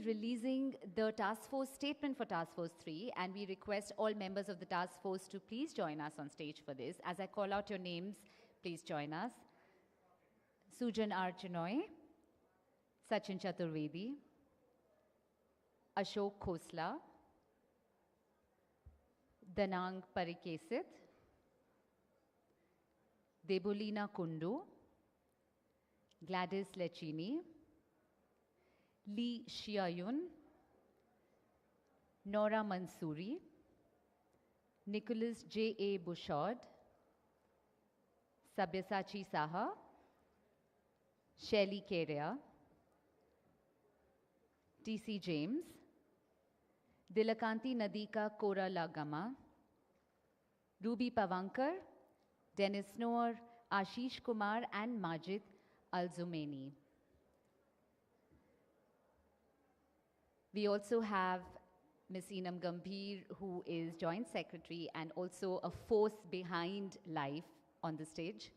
releasing the task force statement for Task Force 3, and we request all members of the task force to please join us on stage for this. As I call out your names, please join us. Sujan R. Chinoy, Sachin Chaturvedi, Ashok Khosla, Danang Parikesit, Debolina Kundu, Gladys Lechini, Lee Xiayun, Nora Mansouri, Nicholas J.A. Bouchard, Sabyasachi Saha, Shelly Keria, T.C. James, Dilakanti Nadika Kora Lagama, Ruby Pavankar, Dennis Noor, Ashish Kumar, and Majid Al-Zumaini. We also have Ms. Eenam Gambhir, who is Joint Secretary and also a force behind LiFE on the stage.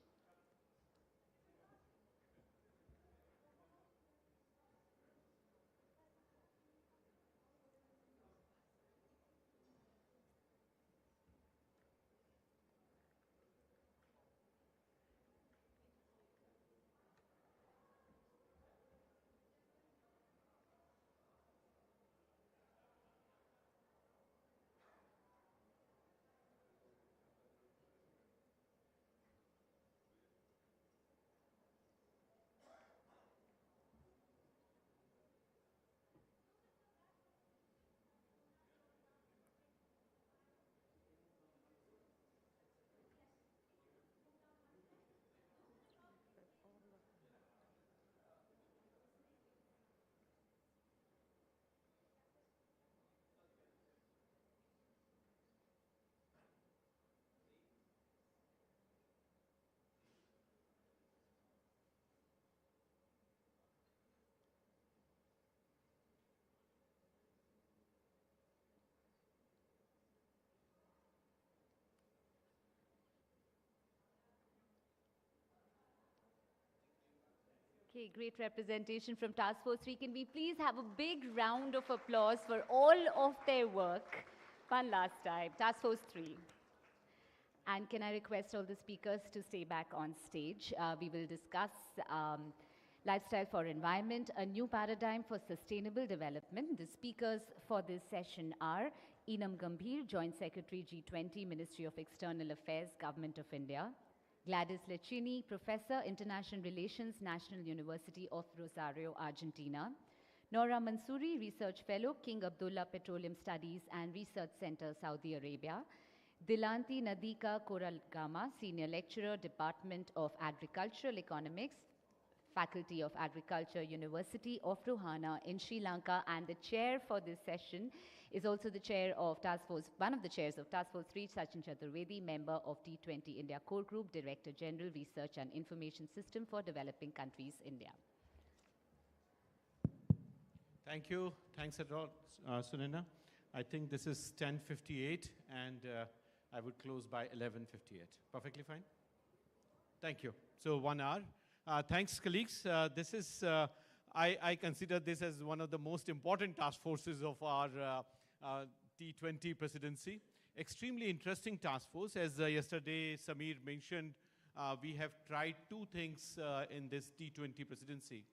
Okay, great representation from Task Force 3. Can we please have a big round of applause for all of their work? One last time, Task Force 3. And can I request all the speakers to stay back on stage? We will discuss lifestyle for environment, a new paradigm for sustainable development. The speakers for this session are Eenam Gambhir, Joint Secretary, G20, Ministry of External Affairs, Government of India. Gladys Lechini, Professor, International Relations, National University of Rosario, Argentina. Nora Mansouri, Research Fellow, King Abdullah Petroleum Studies and Research Center, Saudi Arabia. Dilanti Nadika Koralgama, Senior Lecturer, Department of Agricultural Economics, Faculty of Agriculture, University of Rohana in Sri Lanka, and the chair for this session is also the chair of Task Force, one of the chairs of Task Force 3, Sachin Chaturvedi, member of T20 India Core Group, Director General, Research and Information System for Developing Countries, India. Thank you. Thanks a lot, Sunena. I think this is 10:58, and I would close by 11:58. Perfectly fine? Thank you. So 1 hour. Thanks, colleagues. This is, I consider this as one of the most important task forces of our T20 presidency. Extremely interesting task force. As yesterday Samir mentioned, we have tried two things in this T20 presidency.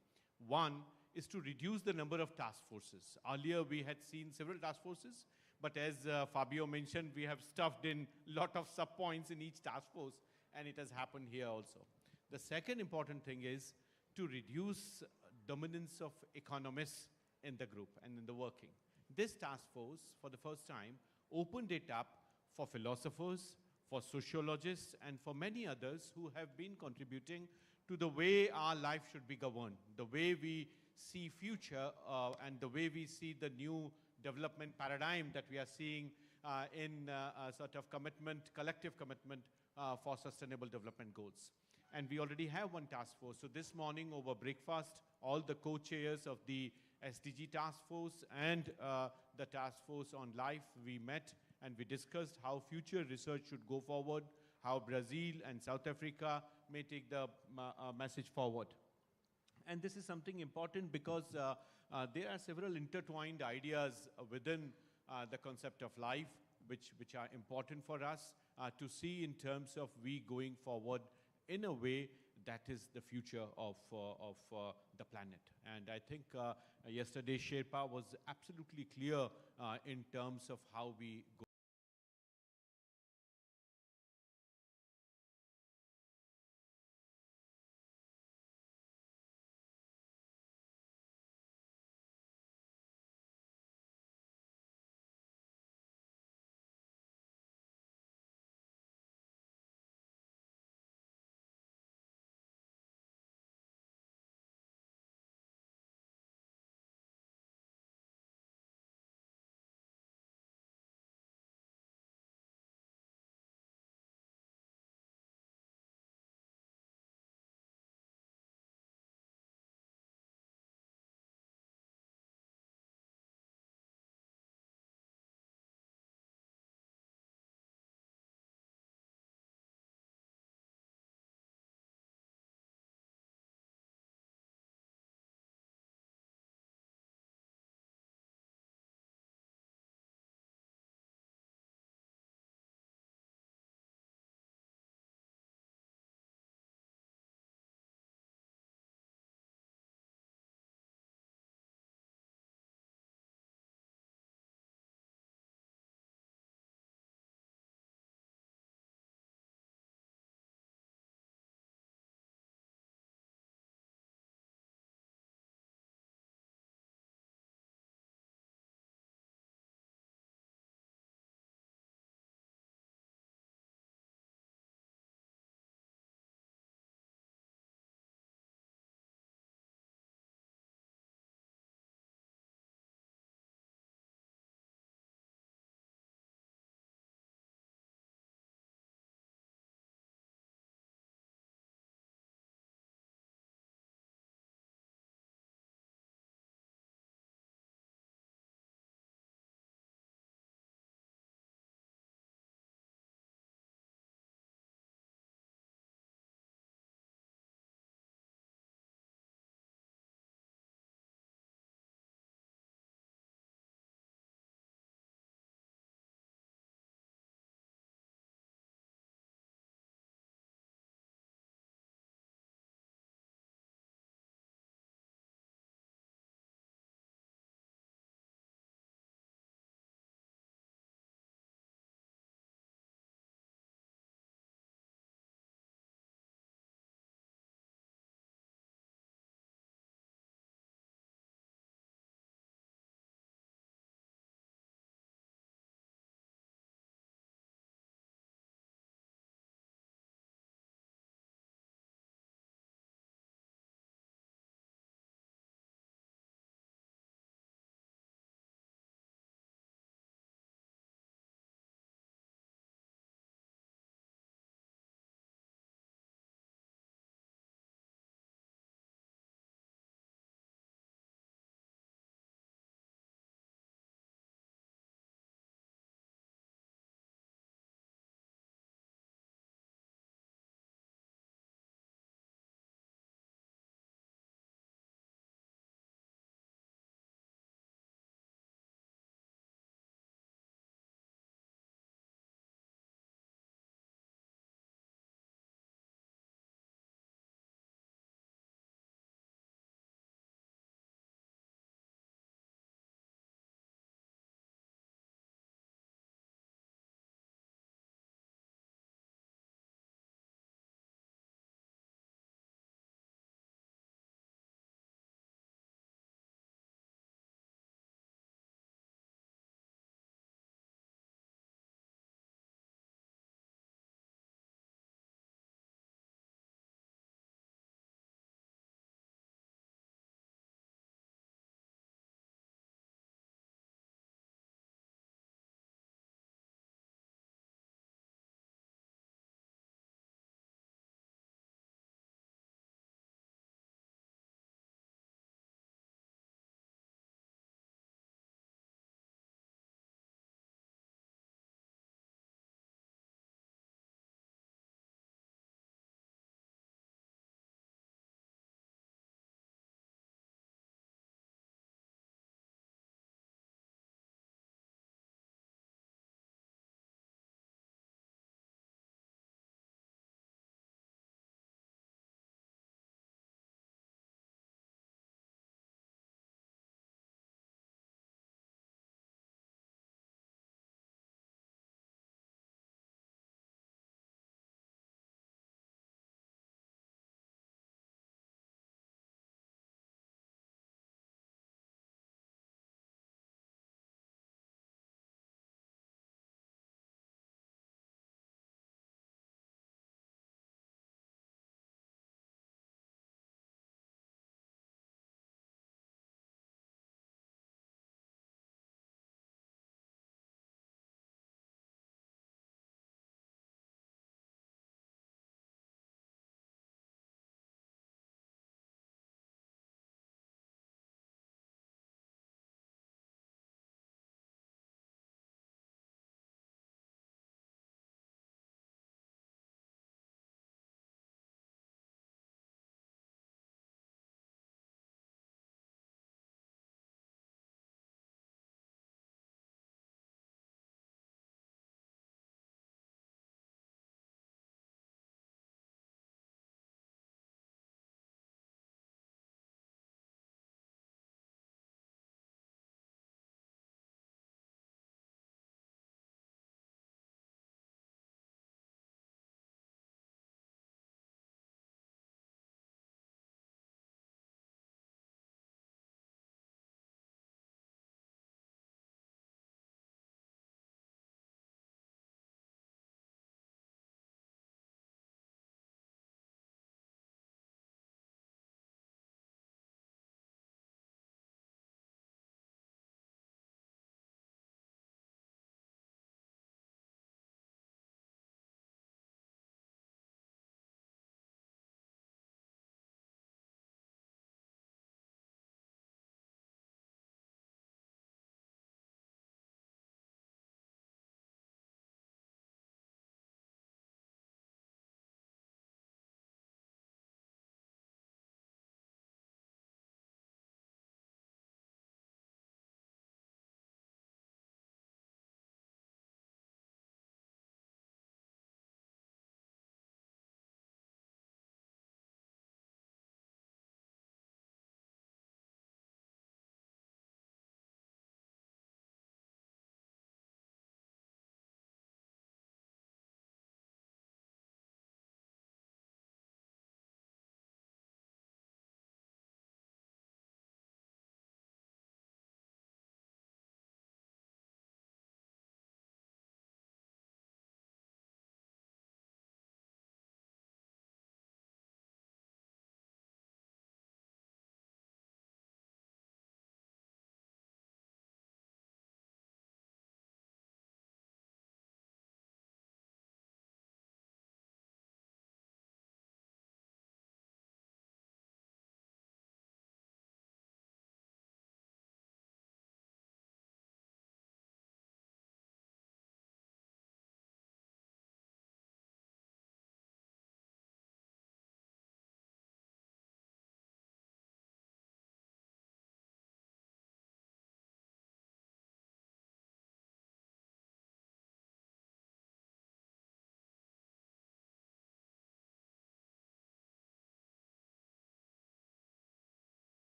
One is to reduce the number of task forces. Earlier we had seen several task forces, but as Fabio mentioned, we have stuffed in a lot of sub-points in each task force, and it has happened here also. The second important thing is to reduce dominance of economists in the group and in the working. This task force, for the first time, opened it up for philosophers, for sociologists, and for many others who have been contributing to the way our life should be governed, the way we see future, and the way we see the new development paradigm that we are seeing in a sort of commitment, collective commitment for sustainable development goals. And we already have one task force. So this morning over breakfast, all the co-chairs of the SDG task force and the task force on LiFE, we met and we discussed how future research should go forward, how Brazil and South Africa may take the message forward. And this is something important because there are several intertwined ideas within the concept of life, which are important for us to see in terms of we going forward in a way that is the future of the planet. And I think yesterday Sherpa was absolutely clear in terms of how we go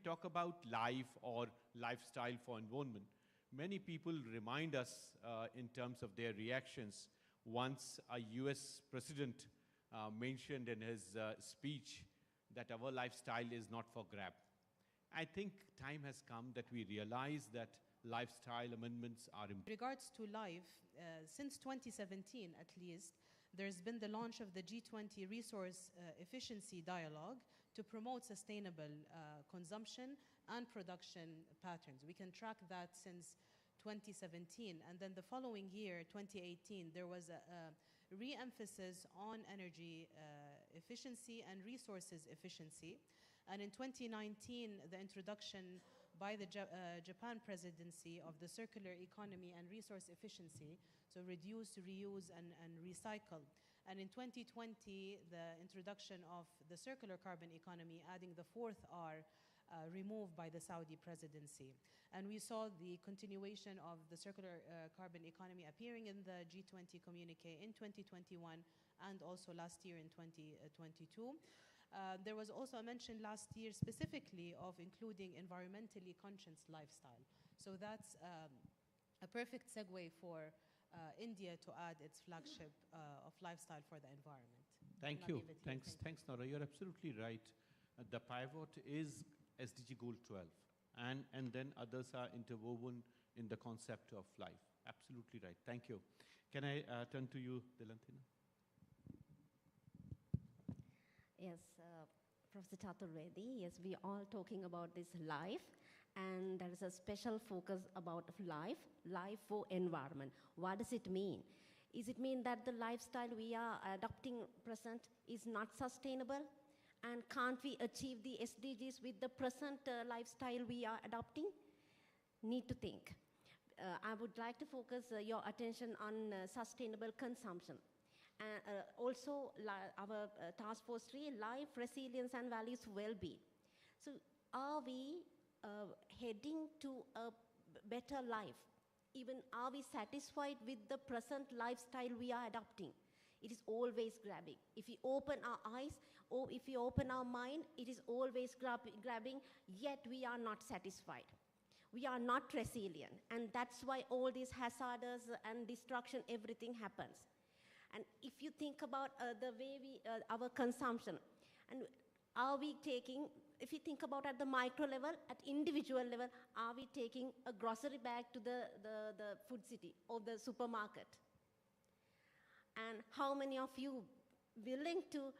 talk about life or lifestyle for environment, many people remind us in terms of their reactions. Once a US president mentioned in his speech that our lifestyle is not for grab. I think time has come that we realize that lifestyle amendments are important. In regards to LiFE, since 2017 at least, there's been the launch of the G20 Resource Efficiency Dialogue to promote sustainable consumption and production patterns. We can track that since 2017. And then the following year, 2018, there was a re-emphasis on energy efficiency and resources efficiency. And in 2019, the introduction by the Japan presidency of the circular economy and resource efficiency, so reduce, reuse, and recycle. And in 2020, the introduction of the circular carbon economy, adding the fourth R, removed by the Saudi presidency. And we saw the continuation of the circular carbon economy appearing in the G20 communique in 2021 and also last year in 2022. There was also a mention last year specifically of including environmentally conscious lifestyle. So that's a perfect segue for India to add its flagship of lifestyle for the environment. Thank you. Thanks, Nora. You're absolutely right. The pivot is SDG Goal 12, and then others are interwoven in the concept of life. Absolutely right. Thank you. Can I turn to you, Dilantina? Yes, Professor Chaturvedi, yes, we are talking about this life, and there is a special focus about life for environment. What does it mean? Is it mean that the lifestyle we are adopting present is not sustainable? And can't we achieve the SDGs with the present lifestyle we are adopting? Need to think. I would like to focus your attention on sustainable consumption. Also, our task force 3, life, resilience, and values well-being. So, are we heading to a better life? Even are we satisfied with the present lifestyle we are adopting? It is always grabbing. If we open our eyes or if we open our mind, it is always grabbing, yet we are not satisfied. We are not resilient, and that's why all these hazards and destruction, everything happens. And if you think about the way our consumption, and are we taking, if you think about at the micro level, at individual level, are we taking a grocery bag to the food city or the supermarket? And how many of you willing to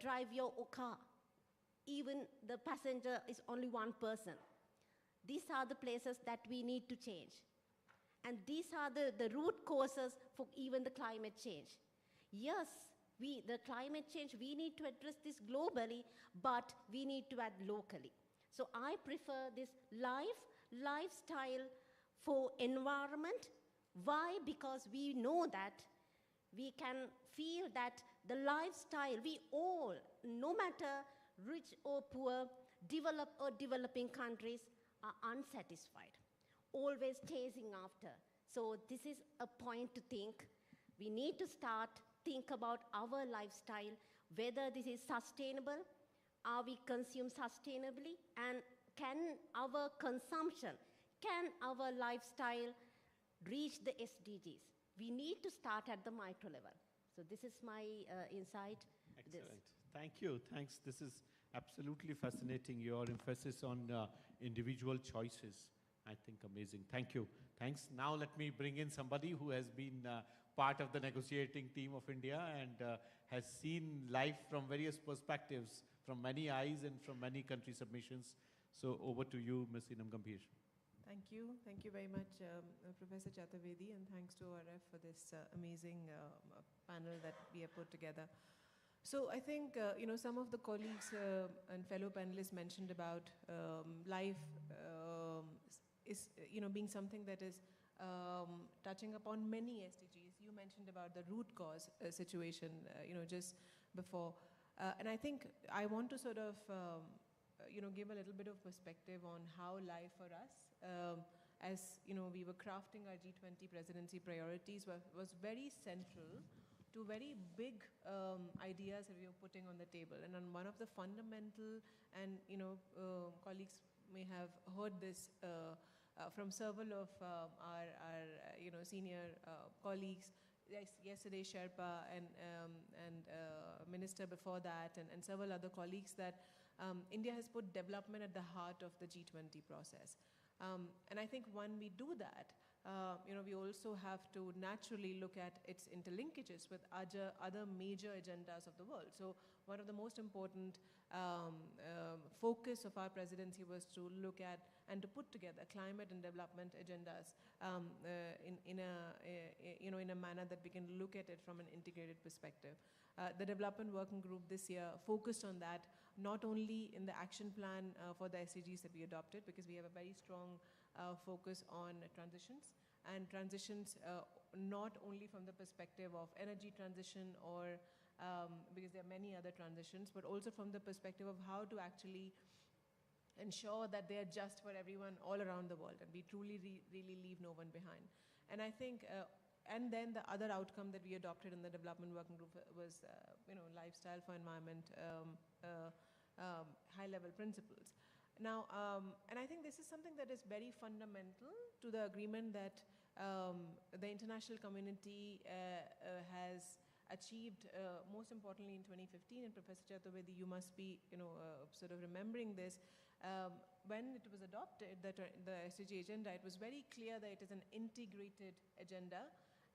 drive your car? Even the passenger is only one person. These are the places that we need to change. And these are the root causes for even the climate change. Yes, the climate change, we need to address this globally, but we need to add locally. So I prefer this lifestyle for environment. Why? Because we know that we can feel that the lifestyle, we all, no matter rich or poor, developed or developing countries, are unsatisfied, always chasing after. So this is a point to think. We need to think about our lifestyle, whether this is sustainable, are we consume sustainably, and can our consumption, can our lifestyle reach the SDGs? We need to start at the micro level. So this is my insight. Excellent. Thank you. Thanks. This is absolutely fascinating, your emphasis on individual choices. I think amazing. Thank you. Thanks. Now let me bring in somebody who has been part of the negotiating team of India and has seen life from various perspectives, from many eyes and from many country submissions. So over to you, Ms. Eenam Gambhir. Thank you. Thank you very much, Professor Chaturvedi, and thanks to ORF for this amazing panel that we have put together. So I think, some of the colleagues and fellow panelists mentioned about life is, being something that is touching upon many SDGs. You mentioned about the root cause situation, just before. And I think I want to sort of, give a little bit of perspective on how life for us, as we were crafting our G20 presidency priorities, was very central to very big ideas that we are putting on the table. And on one of the fundamental, and colleagues may have heard this from several of our senior colleagues. Yesterday, Sherpa and Minister before that, and several other colleagues, that India has put development at the heart of the G20 process. And I think when we do that, we also have to naturally look at its interlinkages with other major agendas of the world. So one of the most important focus of our presidency was to look at and to put together climate and development agendas in a manner that we can look at it from an integrated perspective. The development working group this year focused on that, not only in the action plan for the SDGs that we adopted, because we have a very strong focus on transitions, and transitions not only from the perspective of energy transition or because there are many other transitions, but also from the perspective of how to actually ensure that they are just for everyone all around the world, and we truly really leave no one behind. And I think, and then the other outcome that we adopted in the development working group was, lifestyle for environment, high-level principles. Now, and I think this is something that is very fundamental to the agreement that the international community has achieved, most importantly in 2015, and Professor Chaturvedi, you must be, sort of remembering this. When it was adopted, the SDG agenda, it was very clear that it is an integrated agenda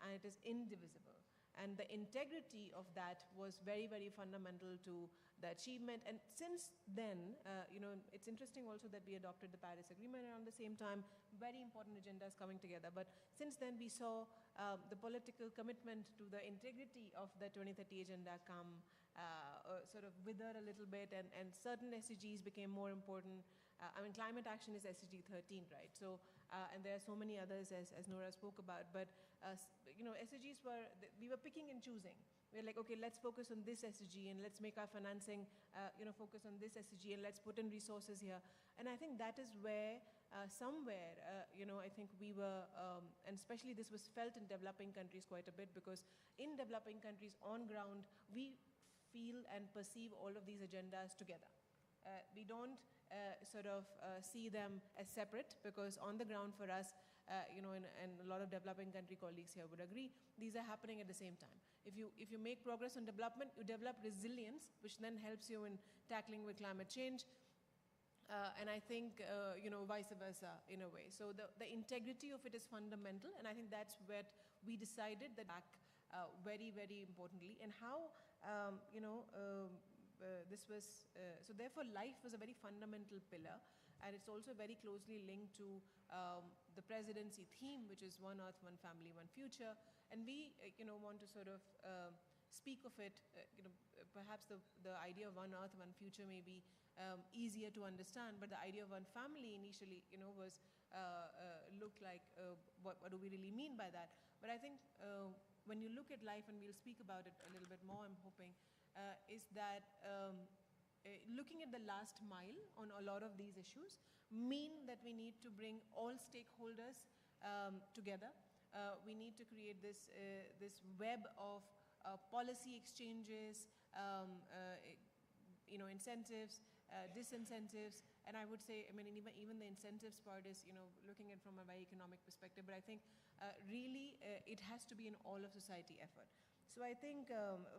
and it is indivisible. And the integrity of that was very, very fundamental to the achievement. And since then, it's interesting also that we adopted the Paris Agreement around the same time, very important agendas coming together. But since then, we saw the political commitment to the integrity of the 2030 agenda come sort of wither a little bit, and certain SDGs became more important. Climate action is SDG 13, right? So, and there are so many others, as Nora spoke about, but SDGs we were picking and choosing. We're like, okay, let's focus on this SDG, and let's make our financing, focus on this SDG, and let's put in resources here. And I think that is where, somewhere, I think we were, and especially this was felt in developing countries quite a bit, because in developing countries on ground, we feel and perceive all of these agendas together. We don't see them as separate, because on the ground for us, and a lot of developing country colleagues here would agree, these are happening at the same time. If you make progress on development, you develop resilience, which then helps you in tackling with climate change. And I think, vice versa in a way. So the integrity of it is fundamental, and I think that's what we decided that back very, very importantly, and how, this was, so therefore LiFE was a very fundamental pillar, and it's also very closely linked to the presidency theme, which is One Earth, One Family, One Future. And we, want to sort of speak of it, perhaps the idea of One Earth, One Future may be easier to understand, but the idea of one family initially, was, looked like, what do we really mean by that? But I think when you look at LiFE, and we'll speak about it a little bit more, I'm hoping, is that looking at the last mile on a lot of these issues mean that we need to bring all stakeholders together. We need to create this web of policy exchanges, incentives, disincentives, and I would say, even the incentives part is, looking at it from a very economic perspective, but I think really it has to be an all of society effort. So I think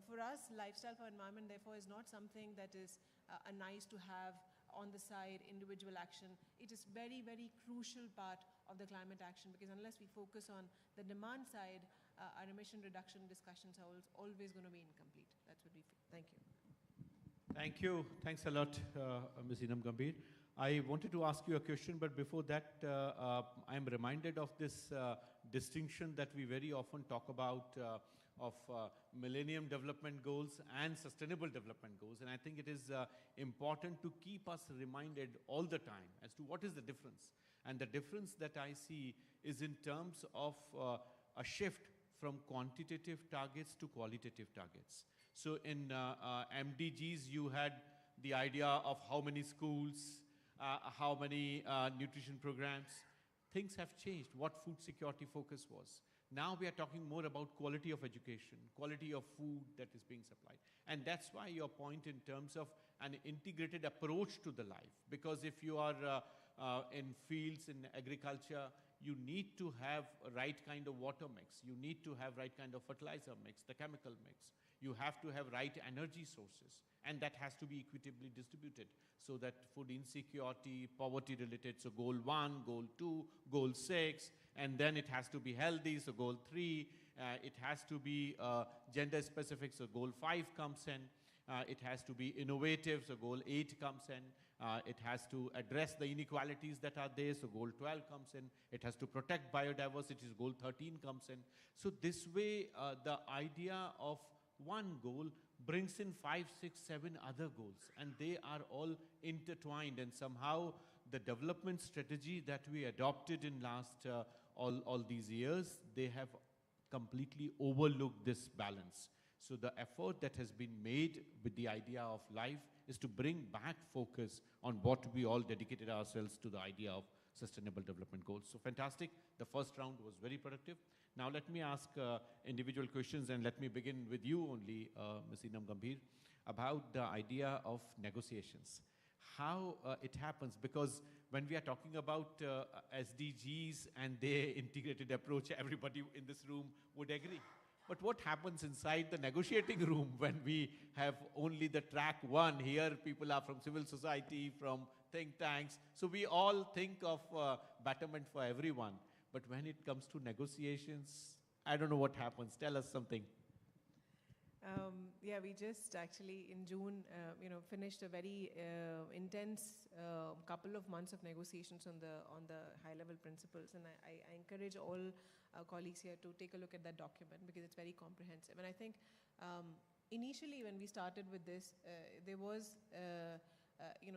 for us, lifestyle for environment, therefore, is not something that is a nice to have on the side, individual action. It is very, very crucial part of the climate action, because unless we focus on the demand side, our emission reduction discussions are always going to be incomplete. That's what we feel. Thank you. Thank you. Thanks a lot, Ms. Eenam Gambhir. I wanted to ask you a question, but before that, I'm reminded of this distinction that we very often talk about of Millennium Development Goals and Sustainable Development Goals. And I think it is important to keep us reminded all the time as to what is the difference. And the difference that I see is in terms of a shift from quantitative targets to qualitative targets. So in MDGs, you had the idea of how many schools, how many nutrition programs. Things have changed. What food security focus was. Now we are talking more about quality of education, quality of food that is being supplied. And that's why your point in terms of an integrated approach to the life. Because if you are in fields, in agriculture, you need to have right kind of water mix. You need to have right kind of fertilizer mix, the chemical mix. You have to have right energy sources. And that has to be equitably distributed so that food insecurity, poverty related, so goal 1, goal 2, goal 6, and then it has to be healthy, so goal 3, it has to be gender specific, so goal 5 comes in, it has to be innovative, so goal 8 comes in, it has to address the inequalities that are there, so goal 12 comes in, it has to protect biodiversity, so goal 13 comes in. So this way, the idea of one goal brings in 5, 6, 7 other goals, and they are all intertwined, and somehow the development strategy that we adopted in last all these years, they have completely overlooked this balance. So the effort that has been made with the idea of LiFE is to bring back focus on what we all dedicated ourselves to, the idea of sustainable development goals. So fantastic. The first round was very productive. Now let me ask individual questions, and let me begin with you only, Ms. Eenam Gambhir, about the idea of negotiations. How it happens, because when we are talking about SDGs and their integrated approach, everybody in this room would agree. But what happens inside the negotiating room when we have only the track 1? Here people are from civil society, from think tanks, so we all think of betterment for everyone. But when it comes to negotiations, I don't know what happens. Tell us something. Yeah, we just actually in June, finished a very intense couple of months of negotiations on the high-level principles, and I encourage all colleagues here to take a look at that document because it's very comprehensive. And I think initially when we started with this, there was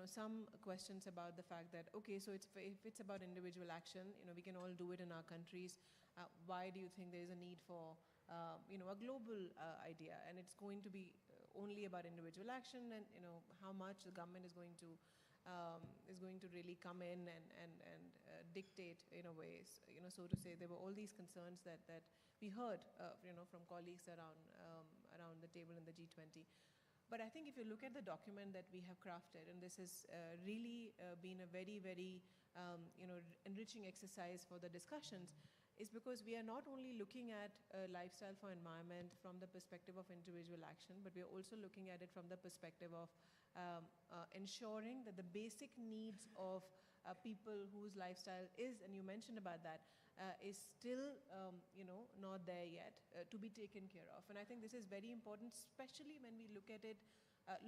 some questions about the fact that, okay, so if it's about individual action, we can all do it in our countries. Why do you think there is a need for a global idea, and it's going to be only about individual action, and how much the government is going to really come in and dictate in a way, so to say. There were all these concerns that we heard from colleagues around the table in the G20. But I think if you look at the document that we have crafted, and this has really been a very, very enriching exercise for the discussions, is because we are not only looking at lifestyle for environment from the perspective of individual action, but we are also looking at it from the perspective of ensuring that the basic needs of people whose lifestyle is, and you mentioned about that, is still not there yet to be taken care of. And I think this is very important, especially when we look at it,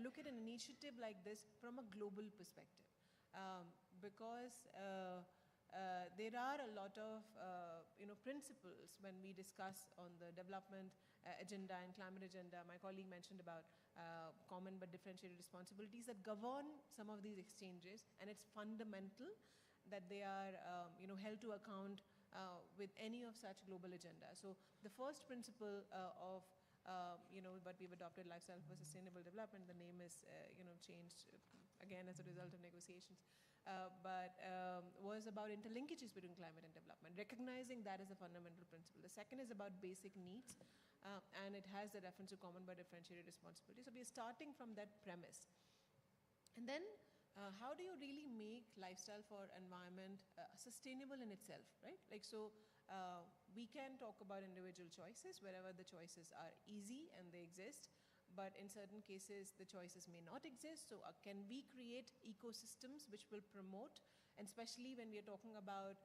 look at an initiative like this from a global perspective, because there are a lot of principles when we discuss on the development agenda and climate agenda. My colleague mentioned about common but differentiated responsibilities that govern some of these exchanges, and it's fundamental that they are held to account with any of such global agenda. So the first principle of but we've adopted Lifestyle for Sustainable Development. The name is changed again as a result of negotiations, but was about interlinkages between climate and development, recognizing that as a fundamental principle. The second is about basic needs, and it has the reference to common but differentiated responsibility. So we are starting from that premise. And then how do you really make lifestyle for environment sustainable in itself, right? We can talk about individual choices wherever the choices are easy and they exist, but in certain cases the choices may not exist. So can we create ecosystems which will promote, and especially when we are talking about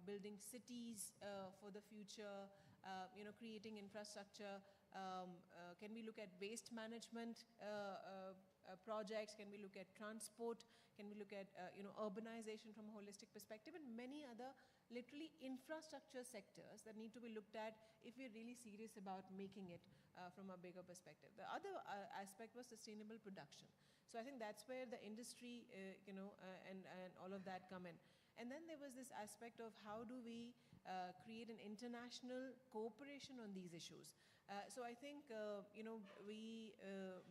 building cities for the future, creating infrastructure, can we look at waste management projects? Can we look at transport? Can we look at urbanization from a holistic perspective, and many other literally infrastructure sectors that need to be looked at if we're really serious about making it from a bigger perspective. The other aspect was sustainable production. So I think that's where the industry, and all of that come in. And then there was this aspect of how do we create an international cooperation on these issues. So I think we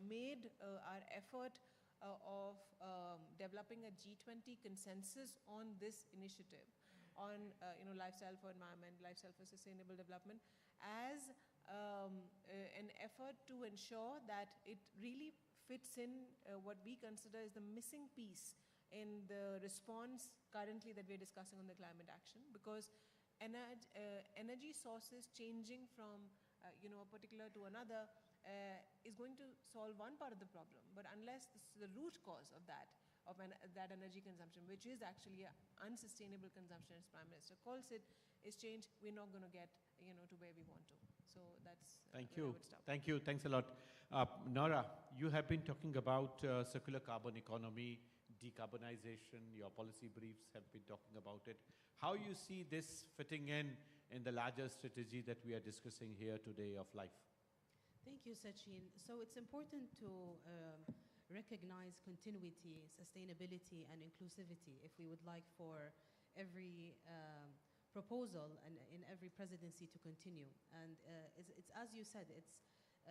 made our effort of developing a G20 consensus on this initiative on lifestyle for environment, lifestyle for sustainable development, as an effort to ensure that it really fits in what we consider is the missing piece in the response currently that we're discussing on the climate action, because energy sources changing from a particular to another is going to solve one part of the problem, but unless the root cause of that energy consumption, which is actually unsustainable consumption, as Prime Minister calls it, is changed, we're not going to get to where we want to. So that's Thank where I you. would stop. Thank you. Thanks a lot. Nora, you have been talking about circular carbon economy, decarbonization. Your policy briefs have been talking about it. How you see this fitting in the larger strategy that we are discussing here today of LiFE? Thank you, Sachin. So it's important to recognize continuity, sustainability, and inclusivity if we would like for every proposal and in every presidency to continue. And it's as you said, it's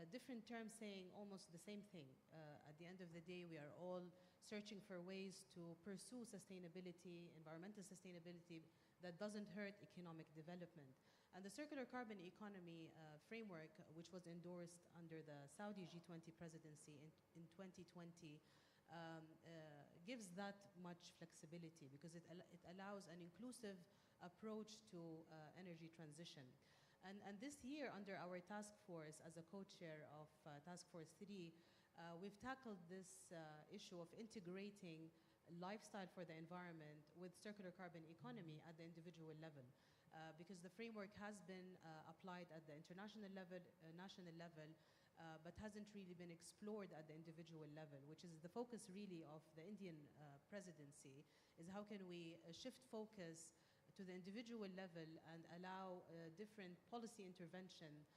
different terms saying almost the same thing. At the end of the day, we are all searching for ways to pursue sustainability, environmental sustainability that doesn't hurt economic development. And the circular carbon economy framework, which was endorsed under the Saudi G20 presidency in 2020, gives that much flexibility because it allows an inclusive approach to energy transition. And this year, under our task force, as a co-chair of Task Force 3, we've tackled this issue of integrating lifestyle for the environment with circular carbon economy at the individual level. Because the framework has been applied at the international level, national level, but hasn't really been explored at the individual level, which is the focus really of the Indian presidency, is how can we shift focus to the individual level and allow different policy interventions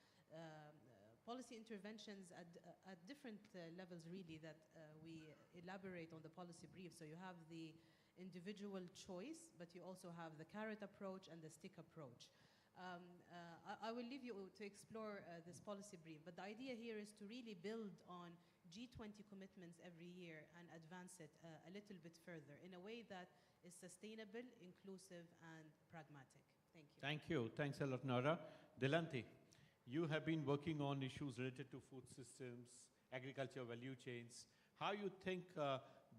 at different levels really that we elaborate on the policy brief. So you have the individual choice, but you also have the carrot approach and the stick approach. I will leave you to explore this policy brief, but the idea here is to really build on G20 commitments every year and advance it a little bit further in a way that is sustainable, inclusive, and pragmatic. Thank you. Thank you. Thanks a lot, Nora. Delanti, you have been working on issues related to food systems, agriculture value chains. How you think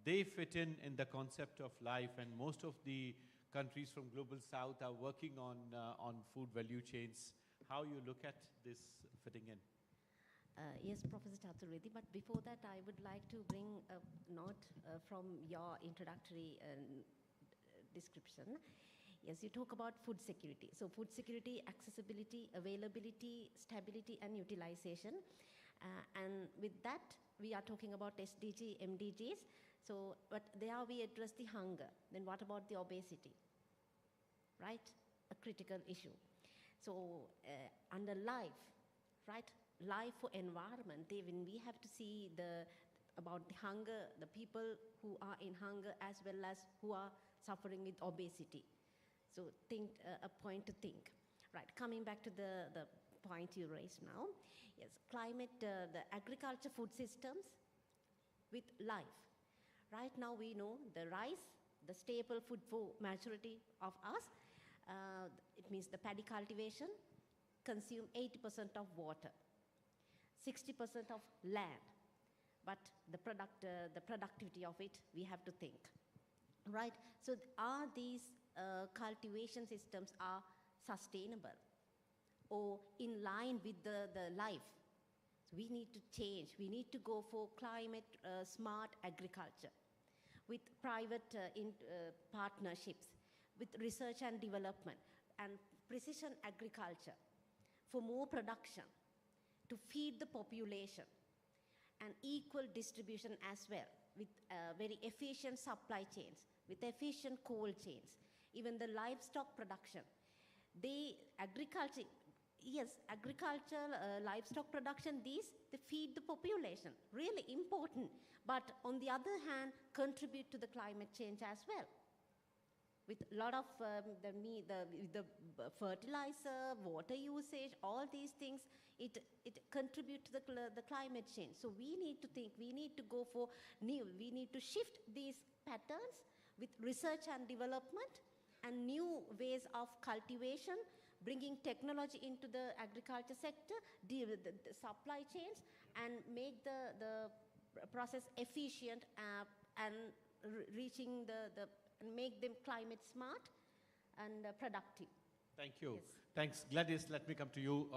they fit in the concept of LiFE, and most of the countries from Global South are working on food value chains. How you look at this fitting in? Yes, Professor Chaturvedi, but before that I would like to bring a note from your introductory description. Yes, you talk about food security. So food security, accessibility, availability, stability, and utilization. And with that, we are talking about SDG, MDGs. So, but there we address the hunger. Then what about the obesity? Right? A critical issue. So, under LiFE, right? LiFE for environment, when we have to see about the hunger, the people who are in hunger as well as who are suffering with obesity. So, a point to think. Right, coming back to the point you raised now. Yes, climate, the agriculture food systems with LiFE. Right now we know the rice, the staple food for majority of us, it means the paddy cultivation, consume 80% of water, 60% of land, but the productivity of it, we have to think, right? So are these cultivation systems are sustainable or in line with the LiFE? So we need to change. We need to go for climate smart agriculture with private partnerships, with research and development, and precision agriculture for more production, to feed the population, and equal distribution as well, with very efficient supply chains, with efficient cold chains, even the livestock production. Agriculture, livestock production, they feed the population, really important, but on the other hand, contribute to the climate change as well. With a lot of the fertilizer, water usage, all these things, it contributes to the climate change. So we need to think, we need to go for we need to shift these patterns with research and development and new ways of cultivation, bringing technology into the agriculture sector, the supply chains, and make the process efficient and reaching make them climate smart and productive. Thank you. Yes. Thanks. Gladys, let me come to you.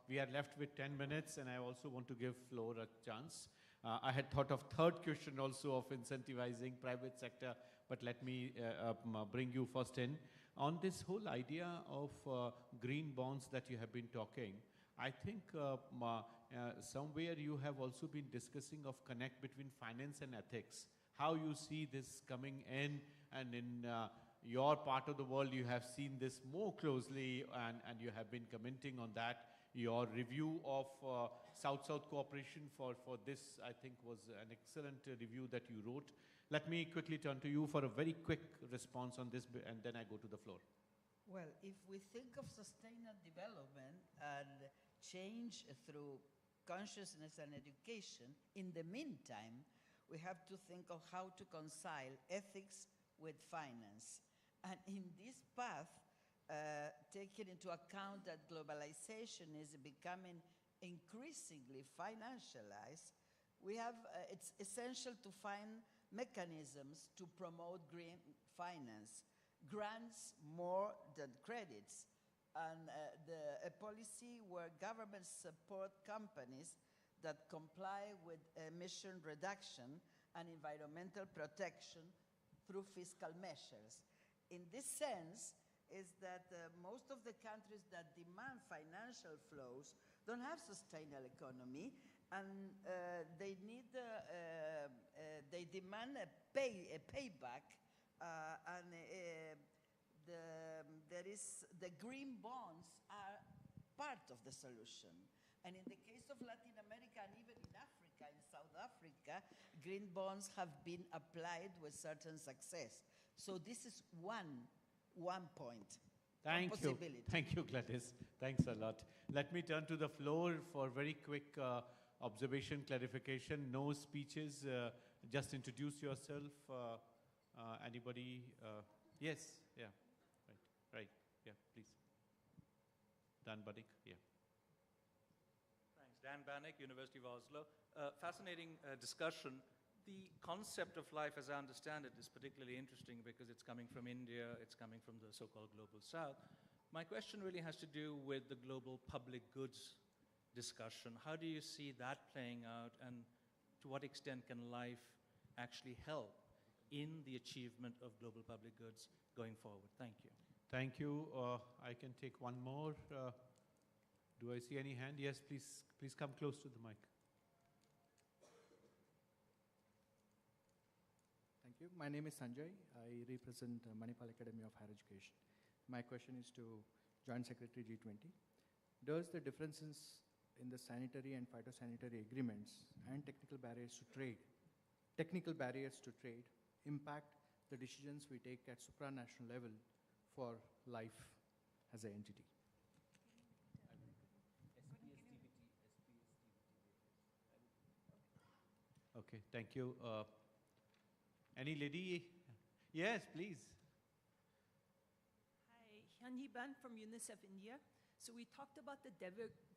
We are left with 10 minutes, and I also want to give Floor a chance. I had thought of third question also of incentivizing private sector, but let me bring you first in. On this whole idea of green bonds that you have been talking, I think somewhere you have also been discussing of connect between finance and ethics. How you see this coming in, and in your part of the world you have seen this more closely, and you have been commenting on that. Your review of South-South cooperation for this, I think, was an excellent review that you wrote. Let me quickly turn to you for a very quick response on this, and then I go to the floor. Well, if we think of sustainable development and change through consciousness and education, in the meantime, we have to think of how to reconcile ethics with finance. And in this path, taking into account that globalization is becoming increasingly financialized, it's essential to find mechanisms to promote green finance, grants more than credits, and a policy where governments support companies that comply with emission reduction and environmental protection through fiscal measures. In this sense, is that most of the countries that demand financial flows don't have sustainable economy, and they demand a payback, and the green bonds are part of the solution. And in the case of Latin America, and even in Africa, in South Africa, green bonds have been applied with certain success. So this is one point. Thank you. Possibility. Thank you, Gladys. Thanks a lot. Let me turn to the floor for very quick observation, clarification. No speeches. Just introduce yourself. Anybody? Yes. Yeah. Right. Yeah. Please. Dan Badik. Yeah. Thanks. Dan Banik, University of Oslo. Fascinating discussion. The concept of life, as I understand it, is particularly interesting because it's coming from India, it's coming from the so-called global south. My question really has to do with the global public goods discussion. How do you see that playing out, and to what extent can life actually help in the achievement of global public goods going forward? Thank you. Thank you. I can take one more. Do I see any hand? Yes, please come close to the mic. Thank you. My name is Sanjay. I represent Manipal Academy of Higher Education. My question is to Joint Secretary G20. Does the differences in the sanitary and phytosanitary agreements and technical barriers to trade impact the decisions we take at supranational level for LiFE as an entity? Okay, thank you. Any lady? Yes, please. Hi, Hyunhee Ban from UNICEF India. So we talked about the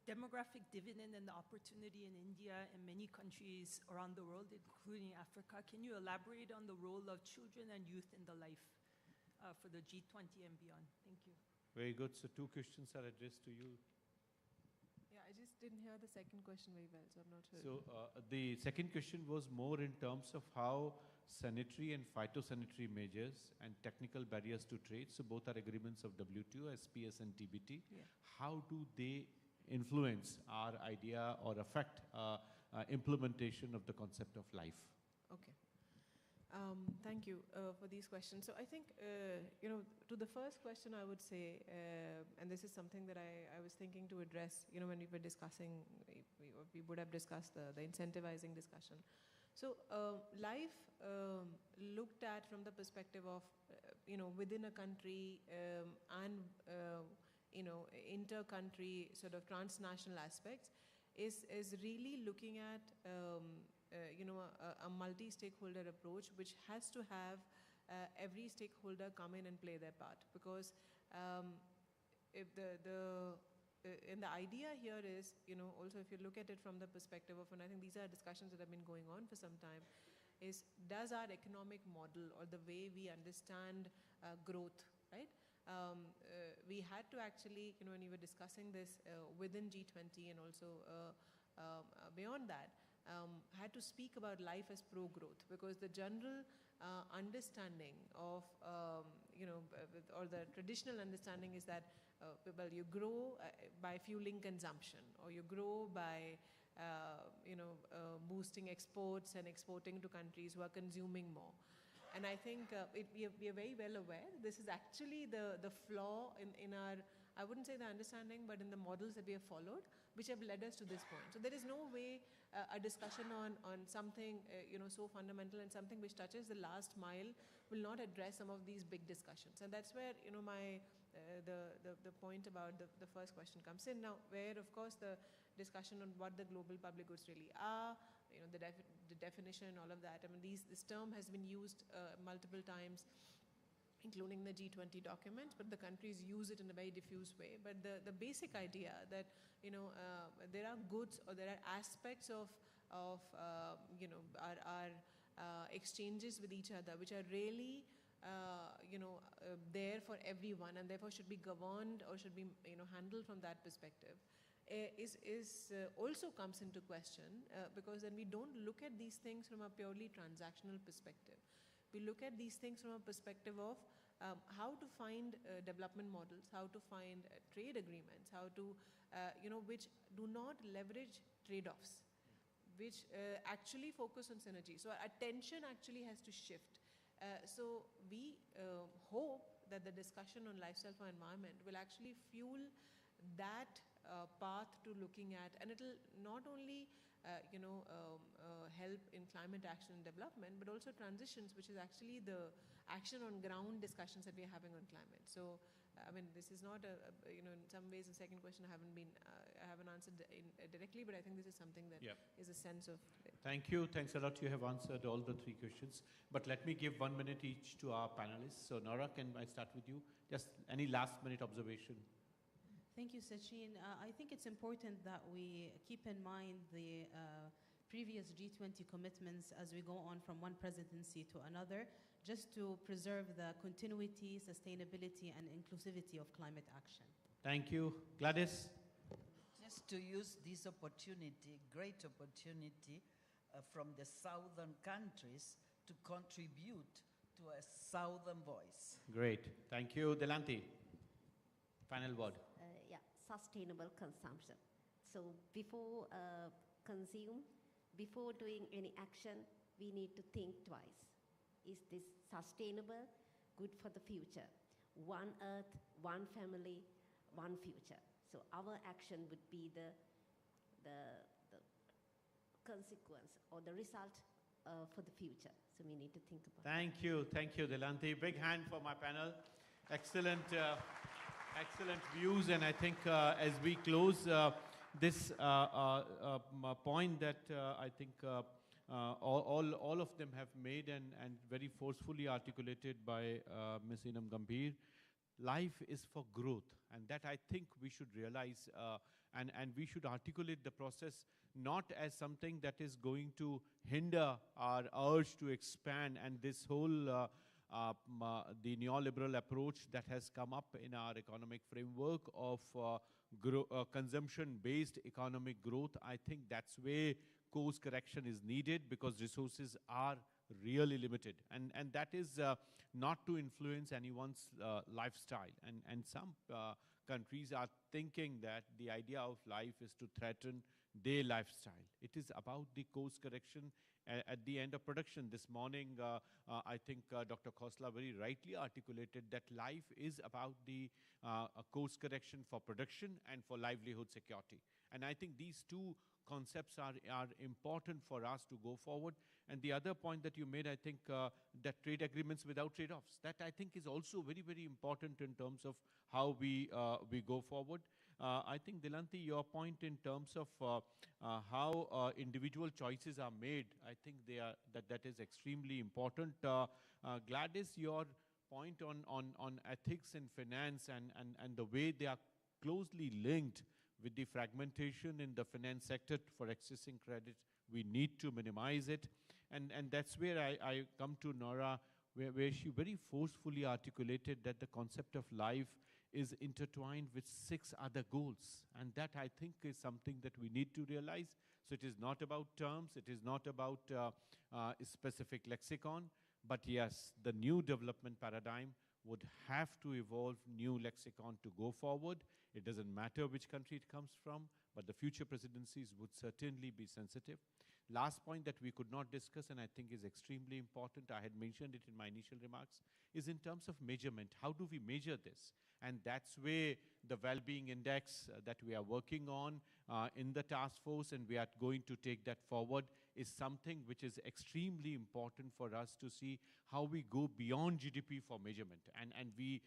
demographic dividend and the opportunity in India and many countries around the world, including Africa. Can you elaborate on the role of children and youth in the LiFE for the G20 and beyond? Thank you. Very good. So 2 questions are addressed to you. Yeah, I just didn't hear the second question very well, so I'm not sure. So the second question was more in terms of how sanitary and phytosanitary measures and technical barriers to trade, so both are agreements of WTO, SPS and TBT, how do they influence our idea or affect implementation of the concept of LiFE? Okay. Thank you for these questions. So I think, to the first question, I would say, and this is something that I was thinking to address, when we were discussing, we would have discussed the incentivizing discussion. So LiFE looked at from the perspective of, within a country and, inter-country sort of transnational aspects is really looking at, a multi-stakeholder approach which has to have every stakeholder come in and play their part. Because if and the idea here is, also if you look at it from the perspective of, and I think these are discussions that have been going on for some time, is does our economic model or the way we understand growth, right? We had to actually, when we were discussing this within G20 and also beyond that, had to speak about life as pro-growth, because the general understanding of, or the traditional understanding is that well, you grow by fueling consumption, or you grow by boosting exports and exporting to countries who are consuming more. And I think we are very well aware this is actually the flaw in our, I wouldn't say the understanding, but in the models that we have followed, which have led us to this point. So there is no way a discussion on something so fundamental and something which touches the last mile will not address some of these big discussions. And that's where my the point about the first question comes in now, where of course the discussion on what the global public goods really are, the definition, all of that. I mean, this term has been used multiple times, including the G20 documents, but the countries use it in a very diffuse way. But the basic idea that there are goods or there are aspects of our exchanges with each other which are really there for everyone, and therefore should be governed or should be handled from that perspective, also comes into question, because then we don't look at these things from a purely transactional perspective. We look at these things from a perspective of how to find development models, how to find trade agreements, how to which do not leverage trade-offs, which actually focus on synergy. So our attention actually has to shift. So we hope that the discussion on lifestyle for environment will actually fuel that path to looking at, and it'll not only help in climate action and development, but also transitions, which is actually the action on ground discussions that we're having on climate. So I mean, this is not in some ways the second question I haven't answered directly, but I think this is something that is a sense of. Thank you. Thanks a lot. You have answered all the three questions. But let me give 1 minute each to our panelists. So Nora, can I start with you? Just any last minute observation? Thank you, Sachin. I think it's important that we keep in mind the previous G20 commitments as we go on from one presidency to another, just to preserve the continuity, sustainability, and inclusivity of climate action. Thank you. Gladys? Just to use this opportunity, great opportunity from the southern countries to contribute to a southern voice. Great. Thank you. Delanti, final word. Sustainable consumption. So before before doing any action, we need to think twice. Is this sustainable, good for the future? One earth, one family, one future. So our action would be the consequence or the result for the future. So we need to think about Thank you, Delanti. Big hand for my panel. Excellent, excellent views. And I think as we close this point that I think all of them have made and very forcefully articulated by Ms. Eenam Gambhir, life is for growth. And that I think we should realize and we should articulate the process not as something that is going to hinder our urge to expand, and this whole the neoliberal approach that has come up in our economic framework of consumption-based economic growth. I think that's where course correction is needed, because resources are really limited, and that is not to influence anyone's lifestyle. And some countries are thinking that the idea of life is to threaten their lifestyle. It is about the course correction at the end of production. This morning, I think Dr. Khosla very rightly articulated that life is about the course correction for production and for livelihood security. And I think these two concepts are important for us to go forward. And the other point that you made, I think, that trade agreements without trade-offs, that I think is also very, very important in terms of how we go forward. I think, Dilanti, your point in terms of how individual choices are made, I think that is extremely important. Gladys, your point on ethics and finance and the way they are closely linked with the fragmentation in the finance sector for accessing credit, we need to minimize it. And that's where I come to Nora, where she very forcefully articulated that the concept of life is intertwined with 6 other goals. And that, I think, is something that we need to realize. So it is not about terms, it is not about a specific lexicon, but yes, the new development paradigm would have to evolve new lexicon to go forward. It doesn't matter which country it comes from, but the future presidencies would certainly be sensitive. Last point that we could not discuss, and I think is extremely important, I had mentioned it in my initial remarks, is in terms of measurement. How do we measure this? And that's where the well-being index that we are working on in the task force, and we are going to take that forward, is something which is extremely important for us to see how we go beyond GDP for measurement. And we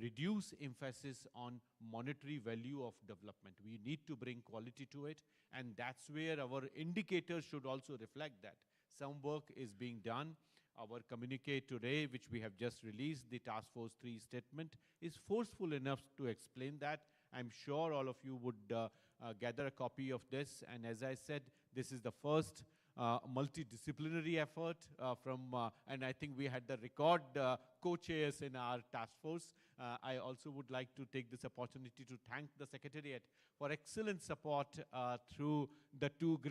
reduce emphasis on monetary value of development. We need to bring quality to it, and that's where our indicators should also reflect that. Some work is being done. Our communique today, which we have just released, the Task Force 3 statement, is forceful enough to explain that. I'm sure all of you would gather a copy of this. And as I said, this is the first multidisciplinary effort and I think we had the record co-chairs in our task force. I also would like to take this opportunity to thank the Secretariat for excellent support through the 2 great